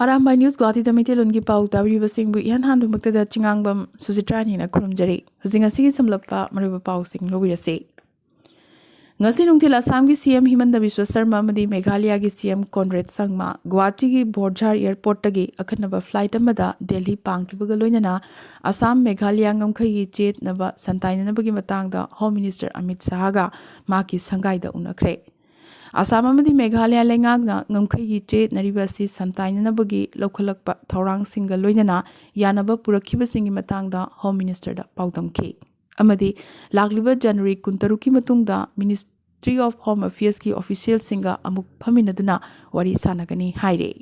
Arambai News Guwahati Tamite Lungi Pau Tabiribasingbu Ihan Handumuktada Chingangbam Susitrani Kurumjari, Husingasi Samlapa Mariba Pau Sing Lobirase. Ngasi nungtil Assam ki CM Himanta Biswa Sarma amadi Meghalaya ki CM Conrad Sangma Guwahati ki Borjhar Airport tagi akhanaba flight amada Delhi pangkibaga loinana Assam Meghalaya ngamkhai jet naba santainanabagi matangda Home Minister Amit Shah ga maki sangaida unakre. Assam amadi Meghalaya lengagna ngamkhai gi jet naribasi santainanabagi lokhalakpa thaurang singa loinana yanaba purakhiba singi matangda Home Minister da paudamkhi. Amadi lagliba January 16 ki matungda Ministry of Home Affairs ki official singa amuk phaminaduna wari sanagani haire.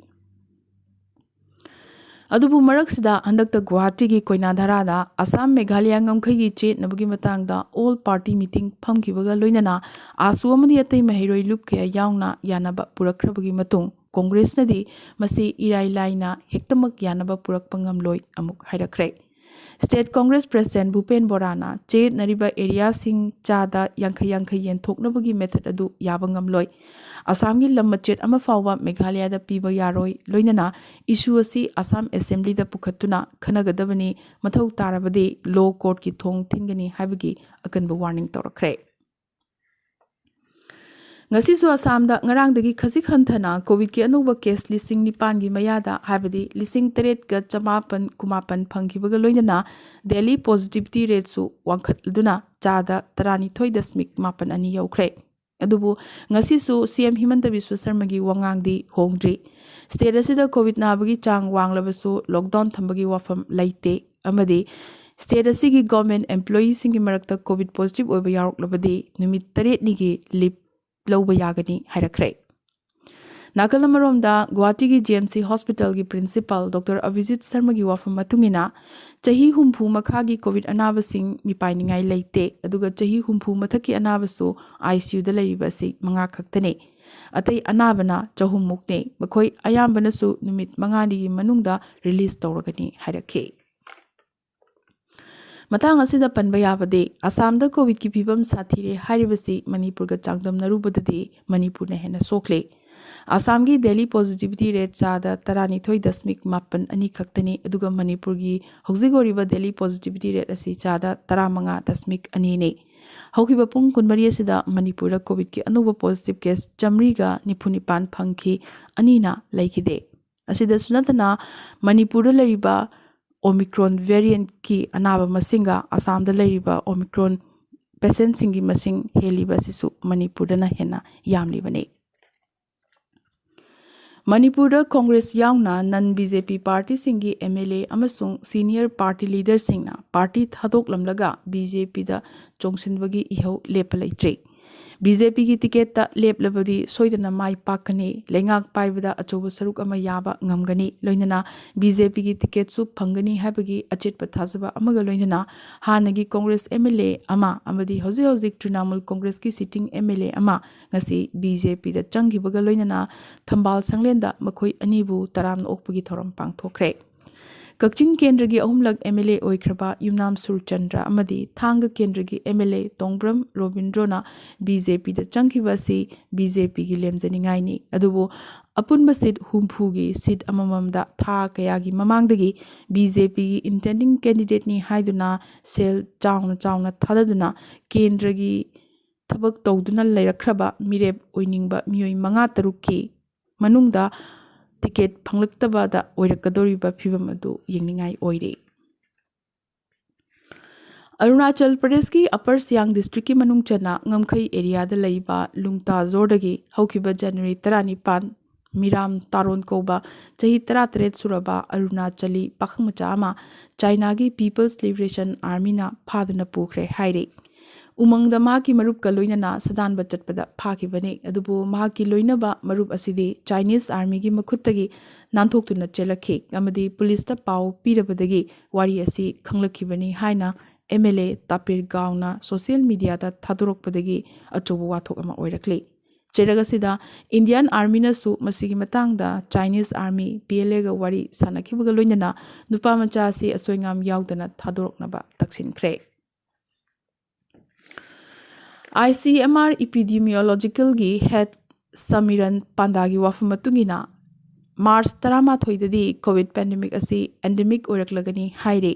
Adubu maraksida handakta Guwahati ki Koinadharada Assam Meghalaya ngamkhai gi jet nabagi matangda all party meeting phamkibaga loinana asu amadi atai mahiroi lup kaya yaungna yanaba purakhrabagi matung Congress nadi masi irai laina hektamak yanaba purakpa ngamloi amuk hairakre. State Congress President Bhupen Borana jet nariba area sing chada yankhay yen thoknabagi method adu yabangam loi Assam gi lamachet ama fawwa Meghalaya da piba yaroi loinana issue asi Assam Assembly da pukhatuna khanagadabani mathau tarabadi law court ki thong thingani habagi akanba warning torakre. Ngasi su Assam da ngarang dagi khasik hanthana COVID ki anuba case lising nipan gi mayada habadi lising teret ga chamapan kumapan phangkibaga loinana Delhi positivity rate su wangkhatladuna chada 32.8 ani yaukre. Adubu ngasi su CM Himanta Biswa Sarma gi wangangdi hongdri. State asida COVID nabagi chang wanglabasu lockdown thambagi wafam laite amadi state asigi government employees singi marakta COVID positive oiba yaruklabadi numit 3 nigi lip Lawba Yagani Hairakre. Nakalamaromda Guwahati ki GMC Hospital ki Principal Dr. Avijit Sharma gi wafam matungina chahi humpu makhagi COVID anabasing mipainingai leite aduga chahi humpu mathaki anabasu ICU da leiribasi manga khaktane atai anabana chahum mukne makhoi ayambana su numit mangani gi manungda release tawragani hairakhe. Matang asida panba yabade Assam da COVID ki phibam sathire haribasi Manipur ga changdam narubadadi Manipur na hena sokle. Assam gi Delhi positivity rate chada 32.8 ani khaktani aduga Manipur gi hojigoriba Delhi positivity rate asi chada 35.2 ne. Haukiba pung kunmari asida Manipur da COVID ki anuba positive case jamri ga nipunipan phangki anina laikide. Asida sunatana Manipur da lariba Omicron variant ki anaba masinga Assam da lariba Omicron patient singi masing heliba sisu Manipur da na hena yamlibane. Manipur da Congress yaungna non BJP party singi MLA amasung senior party leader singna party thadok lamlaga BJP da chongsinbagi ihau lepalaitre. BJP ki ticket ta leplabadi soidana mai pakane lengak paibada achoba saruk ama yaba ngamgani loinana BJP ki ticket su phangani habagi achet pathasaba amaga loinana hanagi Congress MLA ama amadi hoji Trinamool Congress ki sitting MLA ama ngasi BJP da changgibaga loinana thambal sanglenda makhoi anibu taram okpagi thoram pangthokre. Kakching Kendra gi ahumlak MLA oikraba Yumnam Surchandra amadi Thanga Kendra gi MLA Tongbram Robindrona BJP da changkiba si BJP gi lemjaningai ni adubo apunba seat humpu gi seat amamamda tha kaya gi mamangdagi BJP gi intending candidate ni haiduna sel chauna thadaduna Kendra gi thabak tawduna lairakhraba mirep oiningba mioi manga tarukki manungda ticket phanglakhtaba da oirakadoriba phibam adu yengningai oire. Arunachal Pradesh ki Upper Siang District ki manung chana ngamkhai area da laiba Lungta Zordagi haukiba January 19 Miram Taron Koba chahi 38 suraba Arunachali pakhangmacha ama China gi People's Liberation Army na phaduna pukre haire. Umangda maki marup ka loinana sadan bachat pada phaki bane adubu mahaki loinaba marup asidi Chinese Army gi makhuttagi nanthokuna chelakhe amadi police ta pau pirabadagi wari asi khanglakhi bani haina MLA Tapir Gauna social media ta thadorokpadagi achobu wathok ama oirakle. Cheragasida Indian Army na su masigi matangda Chinese Army PLA ga wari sanakhibaga loinana nupa macha si asoingam yaudana thadoroknaba taksinkhre. ICMR Epidemiological gi head Samiran Pandagi wafam matungina March 13 COVID pandemic asi endemic oiraklagani haire.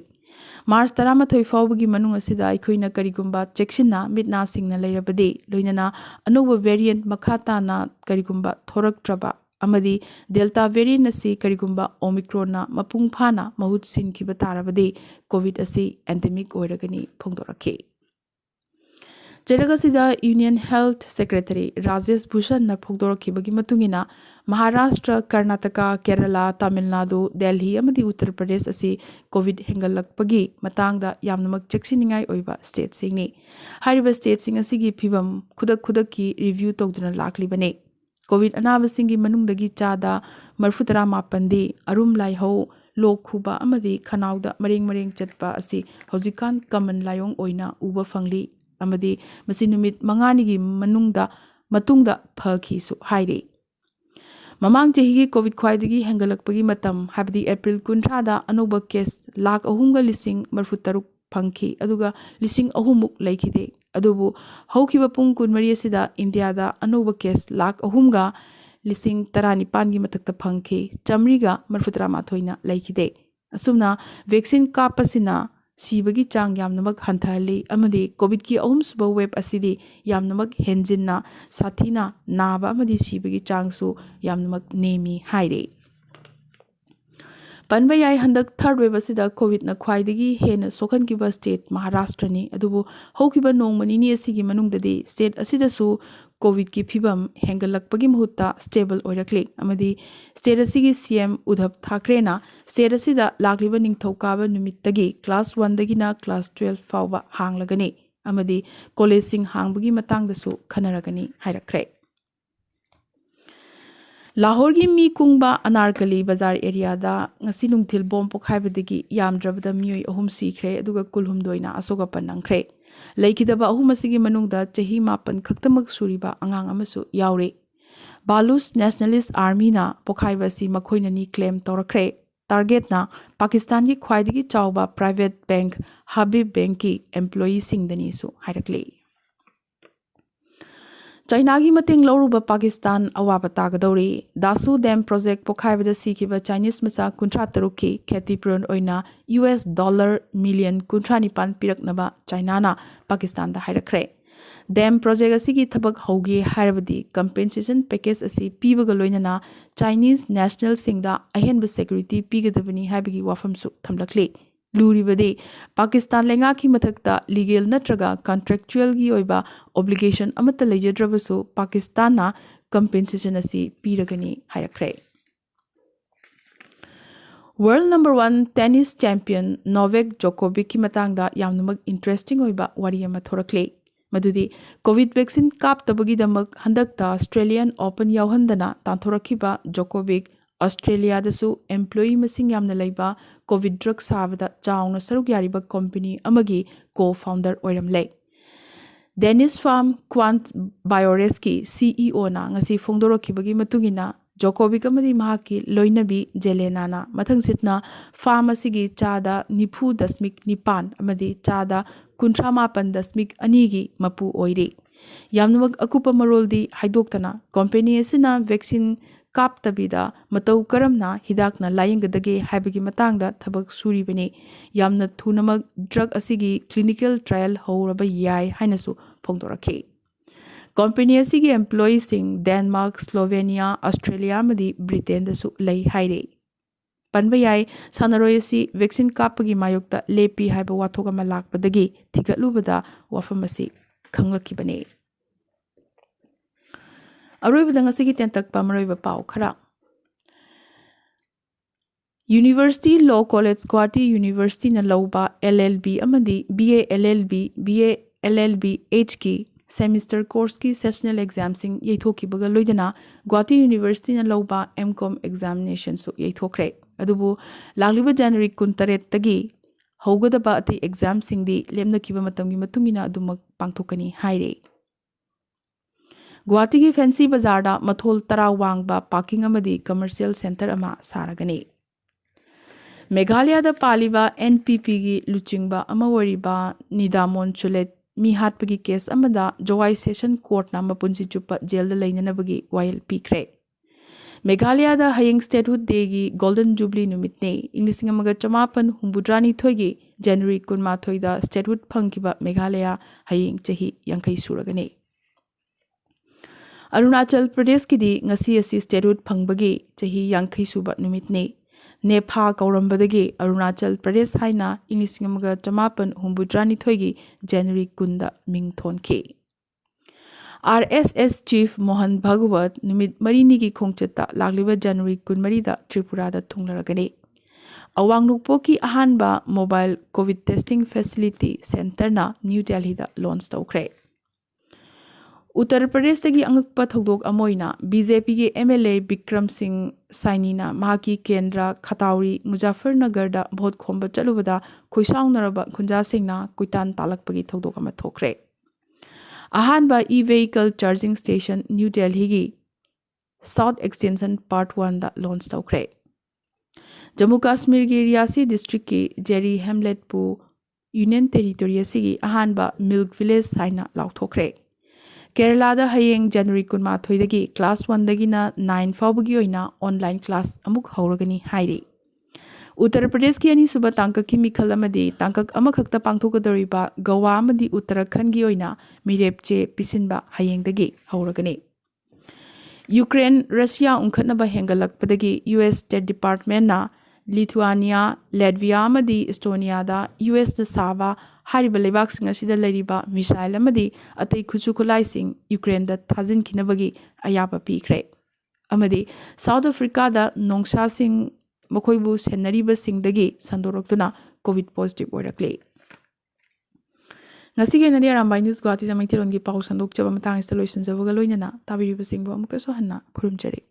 March 13 faubagi manung asida aikoina karigumba cheksinna mitna singna leirabadi loinana anuba variant makhata na karigumba thoraktraba amadi delta variant asi karigumba omicron na mapung phana mahut sinkiba tarabadi COVID asi endemic oiragani phongdorakhe. Jeragasida Union Health Secretary Rajesh Bhushan na phogdorakibagi matungina Maharashtra, Karnataka, Kerala, Tamil Nadu, Delhi amadi Uttar Pradesh asi COVID hengalakpagi matangda yamnamak cheksiningai oiba state singni. Hariba state sing asigi phibam khudak ki review togduna laklibane. COVID anabasingi manungdagi chada marfutara mapandi arum laihau lok khuba amadi khanauda maring chatpa asi hojikan common layong oina uba fangli amadi masi numit manganigi matungda phaki su haire. Mamang chehigi COVID khwaidagi hengalakpagi matam habdi April 13 da anoba case lakh ahumga lising marfutaruk phangki aduga lising ahumuk laikide adubu haukiba pung kunmari asida India da anoba case lakh ahumga lising 19 gi matakta phangki chamriga marfutara mathoina laikide asumna vaccine kapasina sibagi chang yamnamak hanthali amadi COVID ki ahum suba web asidi yamnamak henjinna sathina naba amadi sibagi chang su yamnamak nemi haire. Panbayai handak third wave asida COVID na khwaidagi hena sokhankiba state Maharashtra ni adubu haukiba nongmani ni asigi manungdadi state asida su COVID ki phibam hengalakpagi mahutta stable oirakle amadi state asigi CM Udhab Thackeray na state asida lakliba ningthokaba numittagi class 1 dagi na class 12 fauba hanglagani amadi college sing hangbagi matangdasu khanaragani hairakre. Lahore gi mi kungba Anarkali Bazar area da ngasi nungthil bom pokhaibadagi yamdrabada miyoi ahum sikhre aduga kulhumdoina asoga panangkhre laikidaba ahum asigi manungda chahi mapan khaktamak suriba angang amasu yaure. Balus Nationalist Army na pokhaiba si makhoina ni claim torakre target na Pakistan gi khwaidagi chawba private bank Habib Bank ki employee singdani su hairakle. China gi mating lauruba Pakistan awaba tagadori Dasu Dam project pokhaibada sikiba Chinese masa kuntra taruki kheti puron oina $1 million kuntra nipan piraknaba China na Pakistan da hairakre. Dam project asigi thabak hauge hairabadi compensation package asi pibaga loinana Chinese national singda ahenba security pigadabani haibagi wafamsu thamlakle. Luribade Pakistan lenga ki mathakta legal natraga contractual gi oiba obligation amata lejadrabasu Pakistan na compensation asi piragani hairakre. World number 1 tennis champion Novak Djokovic ki matangda yamnamak interesting oiba wari ama thorakle madudi COVID vaccine kaptabagi damak handakta Australian Open yauhandana tanthorakiba Djokovic Australia dasu employee masing yamna laiba COVID drug sabada chauna saruk yariba company amagi co-founder oiramle. Dennis Farm Quant Bioreski CEO na ngasi phongdorokibagi matungina Djokovic amadi mahaki loinabi Jelena na mathang sitna farm asigi chada 9.9 amadi chada 38.2 gi mapu oire. Yamnamak akupa maroldi haidoktana company asina vaccine kap tabida matau karamna hidakna layengdage haibagi matangda thabak suribani yamna thunamak drug asigi clinical trial horaba yai hainasu phongdorakhe. Company asigi employees sing Denmark, Slovenia, Australia amadi Britain dasu lay haire. Panbayai sanaroi asi vaccine kapagi mayokta lepi haiba wathok ama lakpadagi thigatlubada wafam asi khanglakibane. Aroibada ngasigi tentak pamaroiba pau khara. University Law College Guwahati University na lauba LLB amadi BA LLB H ki semester course ki sessional exam sing yaithokibaga loidana Guwahati University na lauba MCOM examination su yaithokre adubu lagliba January 13 tagi haugadaba ati exam singdi lemnakiba matamgi matungina adumak pangthokani haire. Guwahati ki fancy bazaar da mathol tara wangba parking amadi commercial center ama saragani. Meghalaya da paliba NPP gi luchingba ama wariba Nidamon Chulet mi hatpagi case amada Jowai Session Court na mapunsi chupa jail da lainanabagi wayal pikre. Meghalayada hayeng Statehood Day gi Golden Jubilee numitne English amaga chamapan humbudrani thoigi January 18 da Statehood phangkiba Meghalaya hayeng chahi yankai suragane. Arunachal Pradesh ki di ngasi asi Statehood phangbagi chahi yankai suba numitne. Nepha kaurambadagi Arunachal Pradesh haina English amaga chamapan humbudrani thoigi January 10 da ming thonke. RSS Chief Mohan Bhagwat numit marini ki khongchata lagliba January 18 da Tripura da thunglaragane. Awang nukpoki ahanba mobile COVID testing facility center na New Delhi da launch tawkre. Uttar Pradesh dagi angakpa thogdok amoina BJP ki MLA Bikram Singh Saini na mahaki Kendra Khatauri Muzaffarnagar da vote khomba chalubada khoisaunaraba khunja singna kuitan talakpagi thogdok ama thokre. Ahanba e-vehicle charging station New Delhi gi South Extension Part 1 da launch tawkre. Jammu Kashmir gi Riyasi district ki Jerry Hamlet pu Union Territory asigi ahanba Milk Village haina lauthokre. Kerala da hayeng January 18 dagi class 1 dagi na 9 fawbagi oina online class amuk hauragani hairi. Uttar Pradesh ki ani suba tangkak ki mikhal amadi tangkak amakhakta pangthokadoriba Goa amadi Uttarakhand gi oina mirepche pisinba hayengdagi hauragani. Ukraine Russia unkhatnaba hengalakpadagi US State Department na Lithuania Latvia amadi Estonia da US da saba hariba leibaksinga sida leriba missile amadi atai khuchu khulai sing Ukraine da thajin khinabagi ayaba pikre. Amadi South Africa da nongsa sing Mokoibu senariba singdagi sandoraktuna COVID positive oirakle. Ngasige nadi Arambai News Guwahati Jamaitilongi pau sandok chaba matang installation javaga loinana tabiriba singbo amukaso hanna khurumjari.